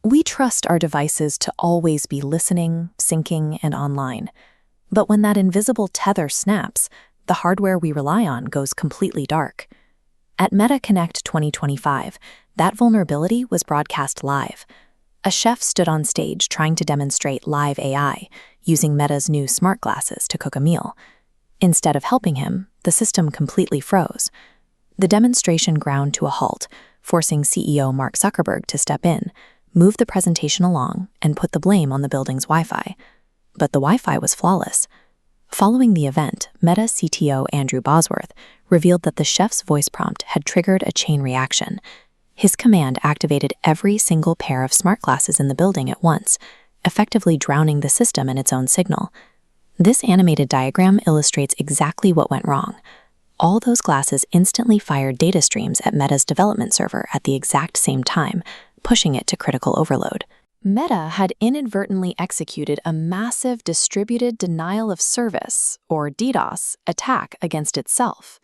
We trust our devices to always be listening, syncing, and online. But when that invisible tether snaps, the hardware we rely on goes completely dark. At Meta Connect 2025, that vulnerability was broadcast live. A chef stood on stage trying to demonstrate live AI, using Meta's new smart glasses to cook a meal. Instead of helping him, the system completely froze. The demonstration ground to a halt, forcing CEO Mark Zuckerberg to step in, move the presentation along, and put the blame on the building's Wi-Fi. But the Wi-Fi was flawless. Following the event, Meta CTO Andrew Bosworth revealed that the chef's voice prompt had triggered a chain reaction. His command activated every single pair of smart glasses in the building at once, effectively drowning the system in its own signal. This animated diagram illustrates exactly what went wrong. All those glasses instantly fired data streams at Meta's development server at the exact same time, pushing it to critical overload. Meta had inadvertently executed a massive distributed denial of service, or DDoS, attack against itself.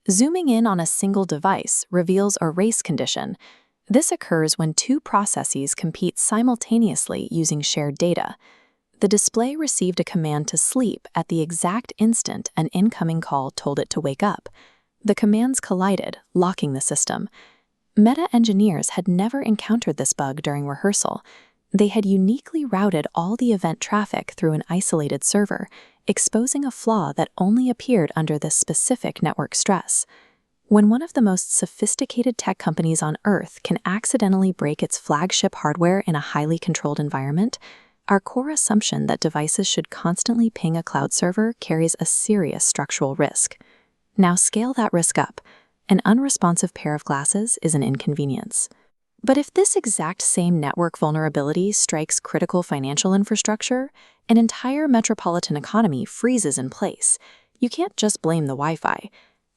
Zooming in on a single device reveals a race condition. This occurs when two processes compete simultaneously using shared data. The display received a command to sleep at the exact instant an incoming call told it to wake up. The commands collided, locking the system. Meta engineers had never encountered this bug during rehearsal. They had uniquely routed all the event traffic through an isolated server, exposing a flaw that only appeared under this specific network stress. When one of the most sophisticated tech companies on Earth can accidentally break its flagship hardware in a highly controlled environment, our core assumption that devices should constantly ping a cloud server carries a serious structural risk. Now scale that risk up. An unresponsive pair of glasses is an inconvenience. But if this exact same network vulnerability strikes critical financial infrastructure, an entire metropolitan economy freezes in place. You can't just blame the Wi-Fi.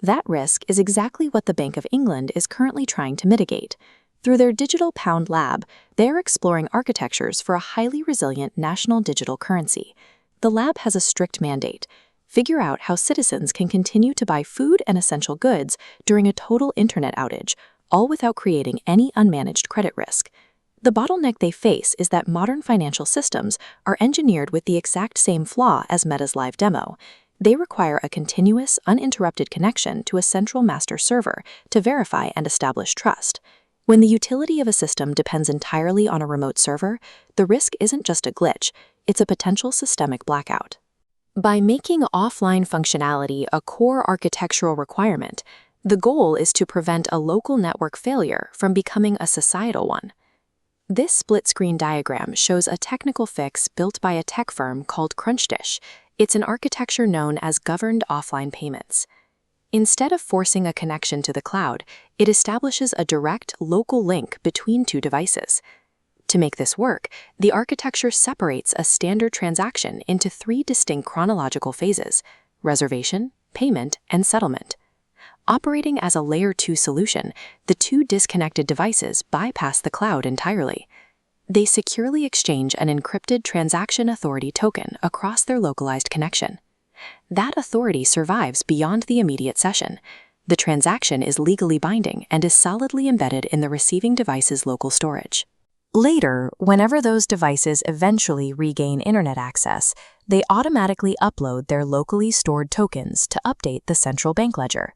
That risk is exactly what the Bank of England is currently trying to mitigate. Through their Digital Pound Lab, they're exploring architectures for a highly resilient national digital currency. The lab has a strict mandate: figure out how citizens can continue to buy food and essential goods during a total internet outage, all without creating any unmanaged credit risk. The bottleneck they face is that modern financial systems are engineered with the exact same flaw as Meta's live demo. They require a continuous, uninterrupted connection to a central master server to verify and establish trust. When the utility of a system depends entirely on a remote server, the risk isn't just a glitch, it's a potential systemic blackout. By making offline functionality a core architectural requirement, the goal is to prevent a local network failure from becoming a societal one. This split-screen diagram shows a technical fix built by a tech firm called CrunchDish. It's an architecture known as governed offline payments. Instead of forcing a connection to the cloud, it establishes a direct local link between two devices. To make this work, the architecture separates a standard transaction into three distinct chronological phases: reservation, payment, and settlement. Operating as a Layer 2 solution, the two disconnected devices bypass the cloud entirely. They securely exchange an encrypted transaction authority token across their localized connection. That authority survives beyond the immediate session. The transaction is legally binding and is solidly embedded in the receiving device's local storage. Later, whenever those devices eventually regain internet access, they automatically upload their locally stored tokens to update the central bank ledger.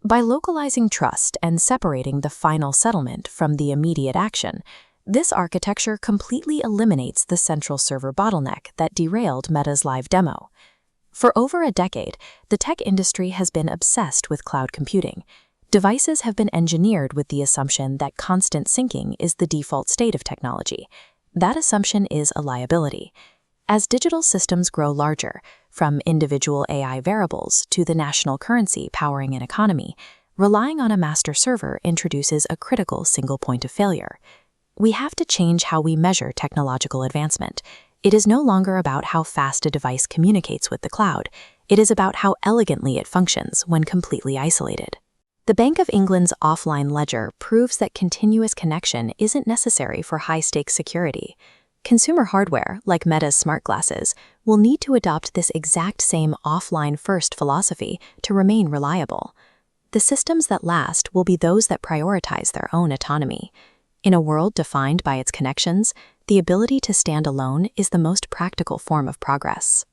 By localizing trust and separating the final settlement from the immediate action, this architecture completely eliminates the central server bottleneck that derailed Meta's live demo. For over a decade, the tech industry has been obsessed with cloud computing. Devices have been engineered with the assumption that constant syncing is the default state of technology. That assumption is a liability. As digital systems grow larger, from individual AI variables to the national currency powering an economy, relying on a master server introduces a critical single point of failure. We have to change how we measure technological advancement. It is no longer about how fast a device communicates with the cloud. It is about how elegantly it functions when completely isolated. The Bank of England's offline ledger proves that continuous connection isn't necessary for high-stakes security. Consumer hardware, like Meta's smart glasses, will need to adopt this exact same offline-first philosophy to remain reliable. The systems that last will be those that prioritize their own autonomy. In a world defined by its connections, the ability to stand alone is the most practical form of progress.